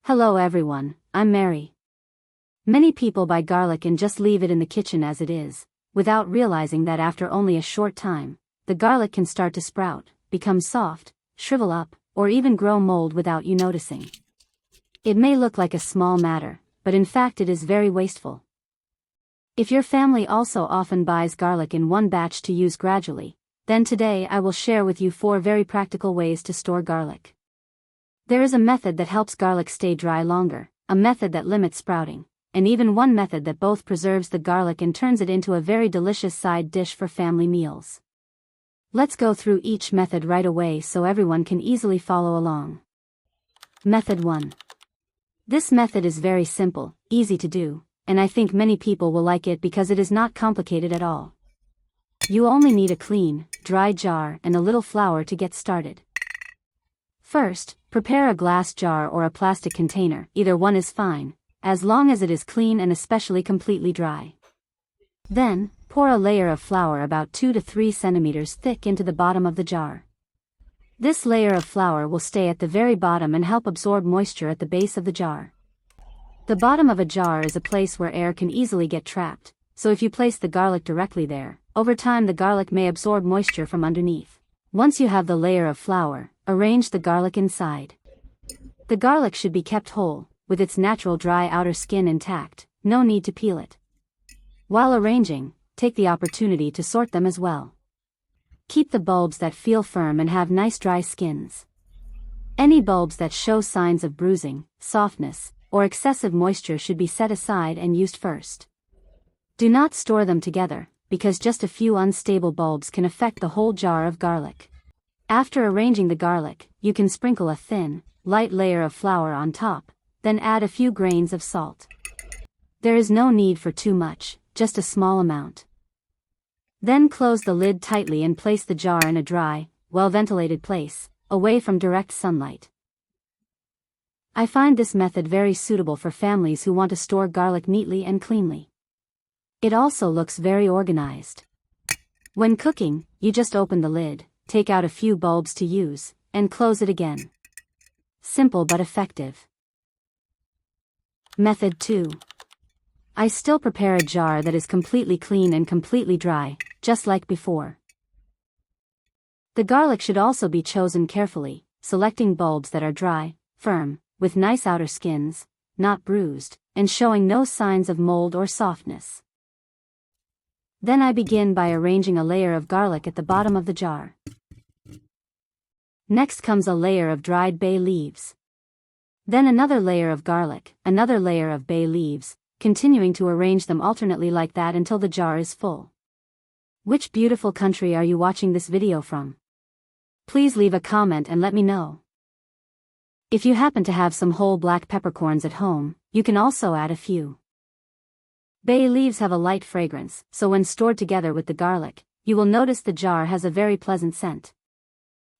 Hello everyone, I'm Mary. Many people buy garlic and just leave it in the kitchen as it is, without realizing that after only a short time, the garlic can start to sprout, become soft, shrivel up, or even grow mold without you noticing. It may look like a small matter, but in fact it is very wasteful. If your family also often buys garlic in one batch to use gradually, then today I will share with you 4 very practical ways to store garlic. There is a method that helps garlic stay dry longer, a method that limits sprouting, and even one method that both preserves the garlic and turns it into a very delicious side dish for family meals. Let's go through each method right away so everyone can easily follow along. Method 1. This method is very simple, easy to do, and I think many people will like it because it is not complicated at all. You only need a clean, dry jar and a little flour to get started. First, prepare a glass jar or a plastic container, either one is fine, as long as it is clean and especially completely dry. Then, pour a layer of flour about 2 to 3 centimeters thick into the bottom of the jar. This layer of flour will stay at the very bottom and help absorb moisture at the base of the jar. The bottom of a jar is a place where air can easily get trapped, so if you place the garlic directly there, over time the garlic may absorb moisture from underneath. Once you have the layer of flour, arrange the garlic inside. The garlic should be kept whole, with its natural dry outer skin intact, no need to peel it. While arranging, take the opportunity to sort them as well. Keep the bulbs that feel firm and have nice dry skins. Any bulbs that show signs of bruising, softness, or excessive moisture should be set aside and used first. Do not store them together, because just a few unstable bulbs can affect the whole jar of garlic. After arranging the garlic, you can sprinkle a thin, light layer of flour on top, then add a few grains of salt. There is no need for too much, just a small amount. Then close the lid tightly and place the jar in a dry, well-ventilated place, away from direct sunlight. I find this method very suitable for families who want to store garlic neatly and cleanly. It also looks very organized. When cooking, you just open the lid, take out a few bulbs to use, and close it again. Simple but effective. Method 2. I still prepare a jar that is completely clean and completely dry, just like before. The garlic should also be chosen carefully, selecting bulbs that are dry, firm, with nice outer skins, not bruised, and showing no signs of mold or softness. Then I begin by arranging a layer of garlic at the bottom of the jar. Next comes a layer of dried bay leaves. Then another layer of garlic, another layer of bay leaves, continuing to arrange them alternately like that until the jar is full. Which beautiful country are you watching this video from? Please leave a comment and let me know. If you happen to have some whole black peppercorns at home, you can also add a few. Bay leaves have a light fragrance, so when stored together with the garlic, you will notice the jar has a very pleasant scent.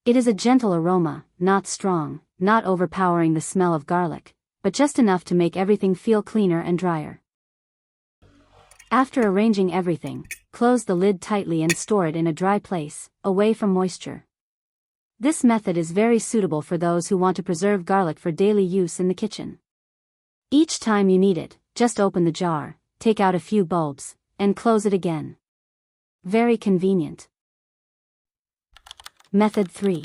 It is a gentle aroma, not strong, not overpowering the smell of garlic, but just enough to make everything feel cleaner and drier. After arranging everything, close the lid tightly and store it in a dry place, away from moisture. This method is very suitable for those who want to preserve garlic for daily use in the kitchen. Each time you need it, just open the jar, take out a few bulbs, and close it again. Very convenient. Method 3.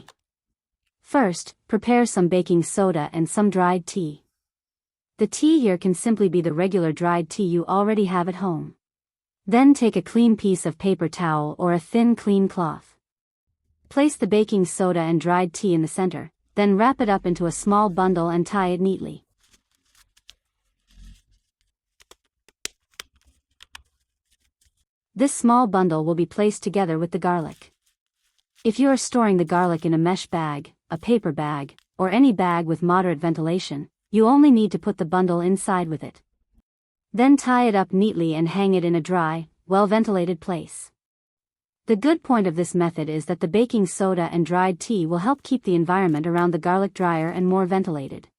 First, prepare some baking soda and some dried tea. The tea here can simply be the regular dried tea you already have at home. Then take a clean piece of paper towel or a thin clean cloth. Place the baking soda and dried tea in the center, then wrap it up into a small bundle and tie it neatly. This small bundle will be placed together with the garlic. If you are storing the garlic in a mesh bag, a paper bag, or any bag with moderate ventilation, you only need to put the bundle inside with it. Then tie it up neatly and hang it in a dry, well-ventilated place. The good point of this method is that the baking soda and dried tea will help keep the environment around the garlic drier and more ventilated.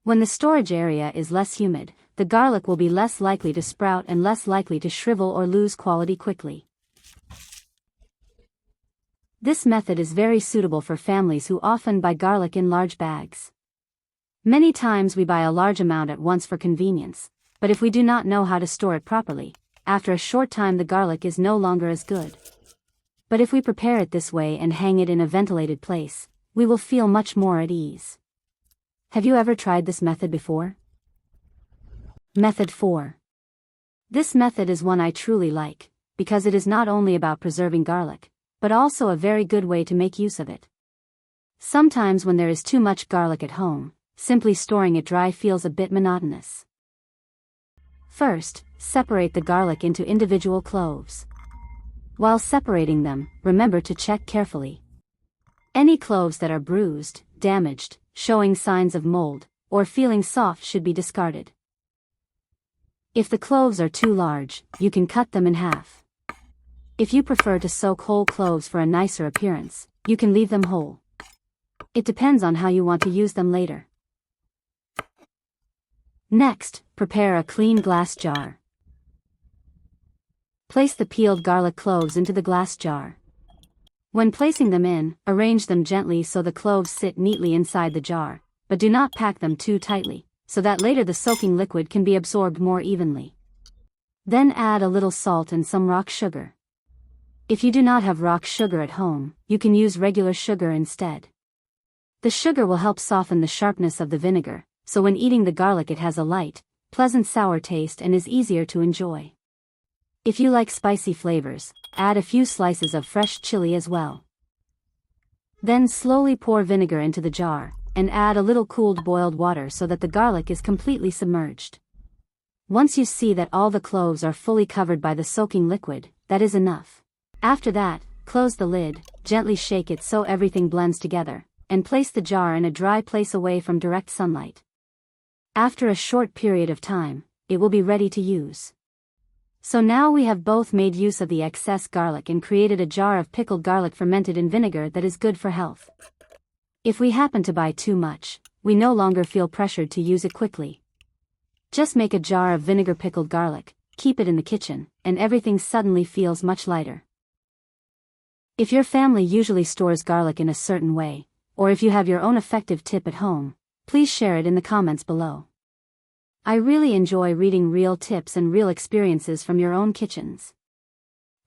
When the storage area is less humid, the garlic will be less likely to sprout and less likely to shrivel or lose quality quickly. This method is very suitable for families who often buy garlic in large bags. Many times we buy a large amount at once for convenience, but if we do not know how to store it properly, after a short time the garlic is no longer as good. But if we prepare it this way and hang it in a ventilated place, we will feel much more at ease. Have you ever tried this method before? Method 4. This method is one I truly like, because it is not only about preserving garlic, but also a very good way to make use of it. Sometimes when there is too much garlic at home, simply storing it dry feels a bit monotonous. First, separate the garlic into individual cloves. While separating them, remember to check carefully. Any cloves that are bruised, damaged, showing signs of mold, or feeling soft should be discarded. If the cloves are too large, you can cut them in half. If you prefer to soak whole cloves for a nicer appearance, you can leave them whole. It depends on how you want to use them later. Next, prepare a clean glass jar. Place the peeled garlic cloves into the glass jar. When placing them in, arrange them gently so the cloves sit neatly inside the jar, but do not pack them too tightly, so that later the soaking liquid can be absorbed more evenly. Then add a little salt and some rock sugar. If you do not have rock sugar at home, you can use regular sugar instead. The sugar will help soften the sharpness of the vinegar, so when eating the garlic it has a light, pleasant sour taste and is easier to enjoy. If you like spicy flavors, add a few slices of fresh chili as well. Then slowly pour vinegar into the jar, and add a little cooled boiled water so that the garlic is completely submerged. Once you see that all the cloves are fully covered by the soaking liquid, that is enough. After that, close the lid, gently shake it so everything blends together, and place the jar in a dry place away from direct sunlight. After a short period of time, it will be ready to use. So now we have both made use of the excess garlic and created a jar of pickled garlic fermented in vinegar that is good for health. If we happen to buy too much, we no longer feel pressured to use it quickly. Just make a jar of vinegar pickled garlic, keep it in the kitchen, and everything suddenly feels much lighter. If your family usually stores garlic in a certain way, or if you have your own effective tip at home, please share it in the comments below. I really enjoy reading real tips and real experiences from your own kitchens.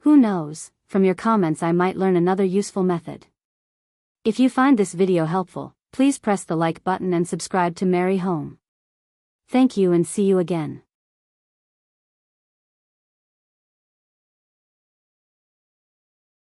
Who knows, from your comments I might learn another useful method. If you find this video helpful, please press the like button and subscribe to Merry Home. Thank you and see you again.